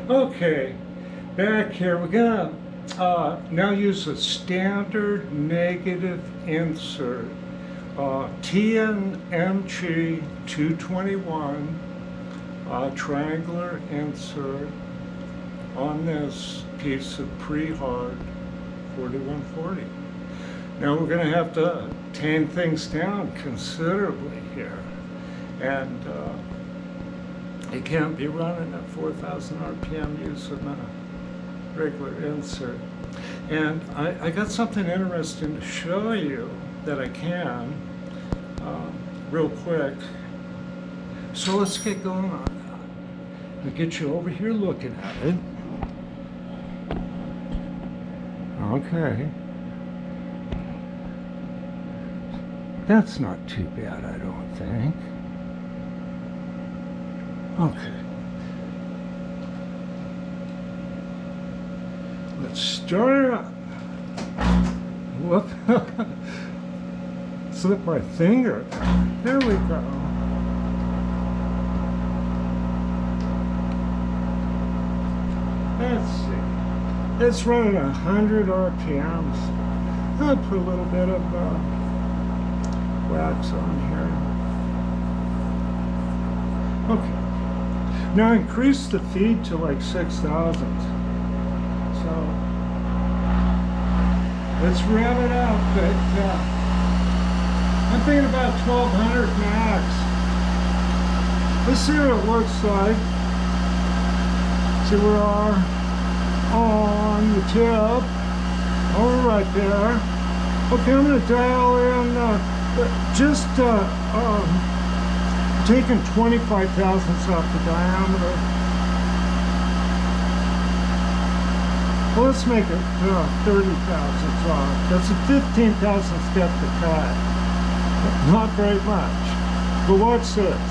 Okay, back here, we're gonna now use a standard negative insert. TNMG 221 triangular insert on this piece of pre-hard 4140. Now we're going to have to tame things down considerably here, and it can't be running at 4,000 RPM using a regular insert. And I got something interesting to show you that I can real quick. So let's get going on that. I'll get you over here looking at it. Okay. That's not too bad, I don't think. Okay. Let's start up. Whoop. Slip my finger. There we go. Let's see. It's running 100 RPMs. I'll put a little bit of wax on here. Okay. Now increase the feed to like 6,000. So let's rev it up, but I'm thinking about 1,200 max. Let's see what it looks like. See where we are on the tip. Over right there. Okay, I'm going to dial in just taking 25 thousandths off the diameter. Well, let's make it 30 thousandths off. That's a 15 thousandth step to cut. Not very much. But watch this.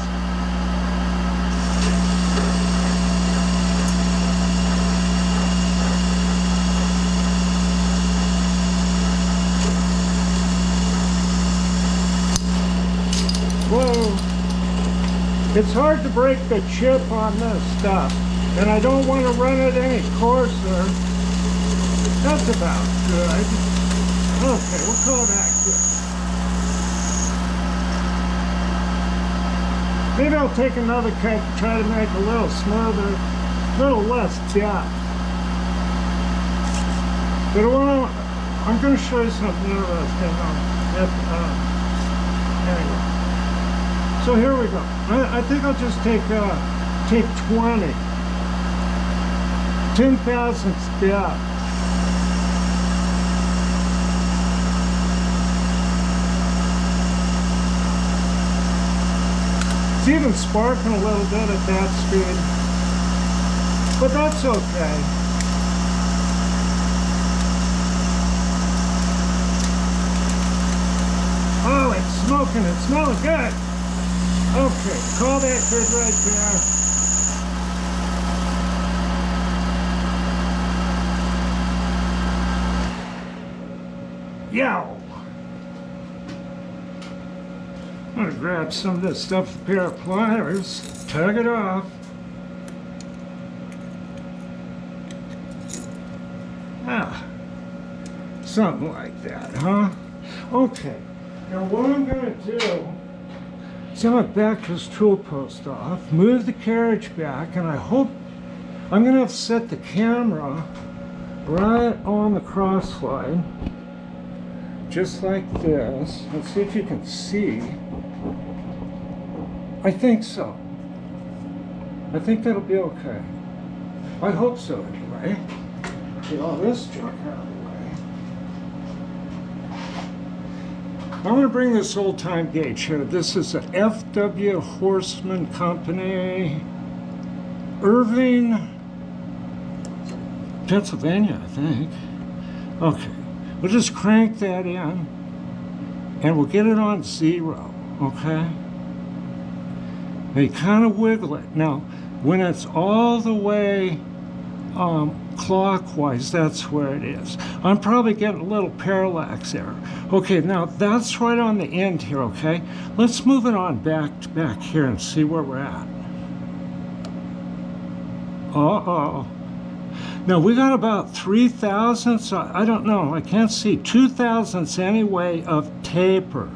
Whoa. It's hard to break the chip on this stuff, and I don't want to run it any coarser. That's about good. Okay, we'll call that good. Maybe I'll take another cut to try to make a little smoother, a little less depth. But I'm going to show you something interesting. Anyway. So here we go. I think I'll just take 20. 10,000 depth. It's even sparking a little bit at that speed, but that's okay. Oh, it's smoking, it's smelling good. Okay, call that good right there. Yow! I'm gonna grab some of this stuff with a pair of pliers, tug it off. Ah, something like that, huh? Okay, now what I'm gonna do is I'm gonna back this tool post off, move the carriage back, and I hope I'm gonna have to set the camera right on the cross line, just like this. Let's see if you can see. I think so. I think that'll be okay. I hope so anyway. Get all this junk out of the way. I'm going to bring this old time gauge here. This is an FW Horseman Company, Irving, Pennsylvania, I think. Okay, we'll just crank that in and we'll get it on 0, okay? Now you kind of wiggle it. Now, when it's all the way clockwise, that's where it is. I'm probably getting a little parallax there. Okay, now that's right on the end here, okay? Let's move it on back here and see where we're at. Uh-oh. Now we got about 3 thousandths, I don't know, I can't see, 2 thousandths anyway of taper.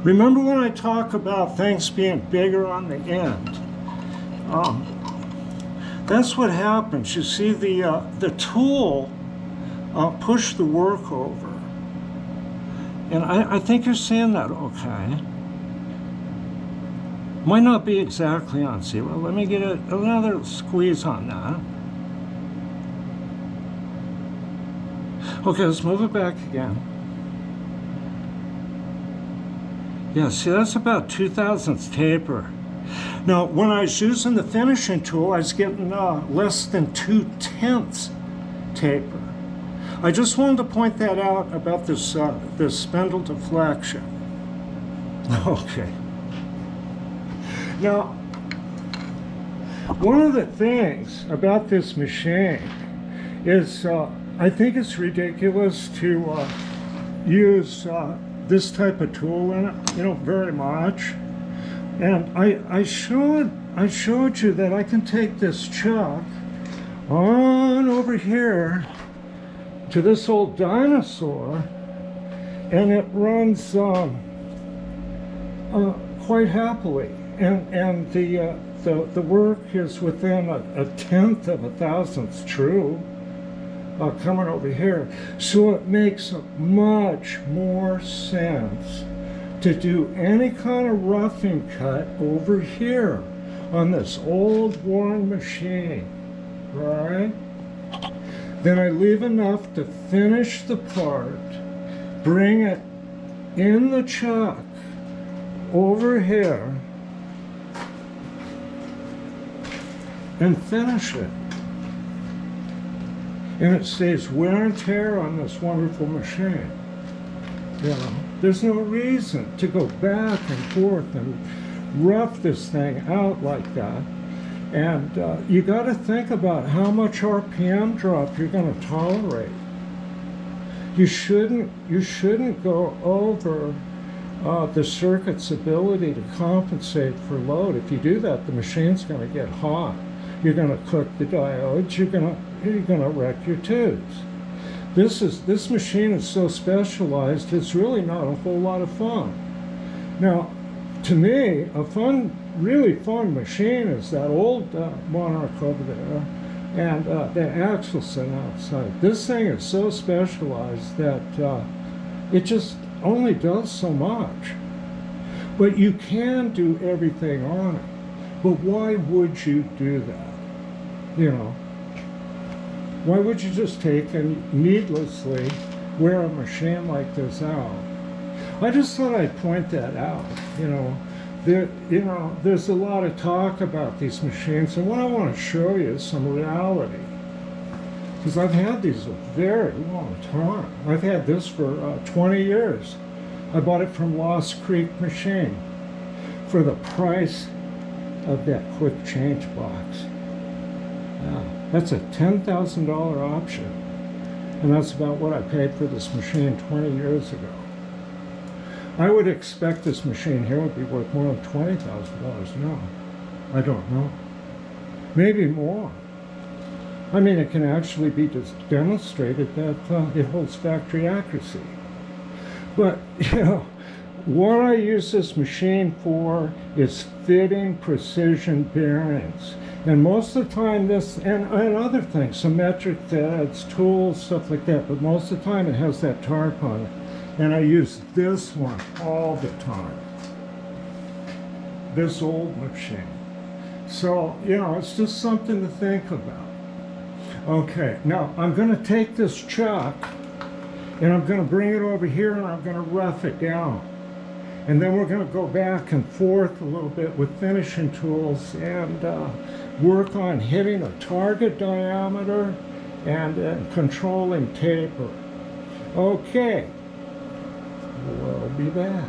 Remember when I talk about things being bigger on the end? That's what happens. You see, the tool pushed the work over. And I think you're seeing that okay. Might not be exactly on zero. Let me get another squeeze on that. Okay, let's move it back again. Yeah, see, that's about 2 thousandths taper. Now, when I was using the finishing tool, I was getting less than 2/10 taper. I just wanted to point that out about this spindle deflection. Okay. Now, one of the things about this machine is I think it's ridiculous to use this type of tool in it, you know, very much. And I showed you that I can take this chuck on over here to this old dinosaur, and it runs quite happily. And the work is within a 1/10 of a thousandth true coming over here. So it makes much more sense to do any kind of roughing cut over here on this old worn machine, right? Then I leave enough to finish the part, bring it in the chuck over here, and finish it. And it saves wear and tear on this wonderful machine. You know, there's no reason to go back and forth and rough this thing out like that. And you got to think about how much RPM drop you're going to tolerate. You shouldn't go over the circuit's ability to compensate for load. If you do that, the machine's going to get hot. You're going to cook the diodes. You're going to wreck your tubes. This machine is so specialized, it's really not a whole lot of fun. Now, to me, a really fun machine is that old Monarch over there, and the Axelson outside. This thing is so specialized that it just only does so much. But you can do everything on it. But why would you do that? You know, why would you just take and needlessly wear a machine like this out? I just thought I'd point that out. There's a lot of talk about these machines, and what I want to show you is some reality. Because I've had these a very long time. I've had this for 20 years. I bought it from Lost Creek Machine for the price of that quick change box. Wow, that's a $10,000 option. And that's about what I paid for this machine 20 years ago. I would expect this machine here would be worth more than $20,000 now. I don't know. Maybe more. I mean, it can actually be just demonstrated that it holds factory accuracy. But, what I use this machine for is fitting precision bearings. And most of the time and other things, some metric threads, tools, stuff like that, but most of the time it has that tarp on it. And I use this one all the time. This old machine. So, it's just something to think about. Okay, now I'm going to take this chuck and I'm going to bring it over here and I'm going to rough it down. And then we're going to go back and forth a little bit with finishing tools and work on hitting a target diameter and controlling taper. Okay, we'll be back.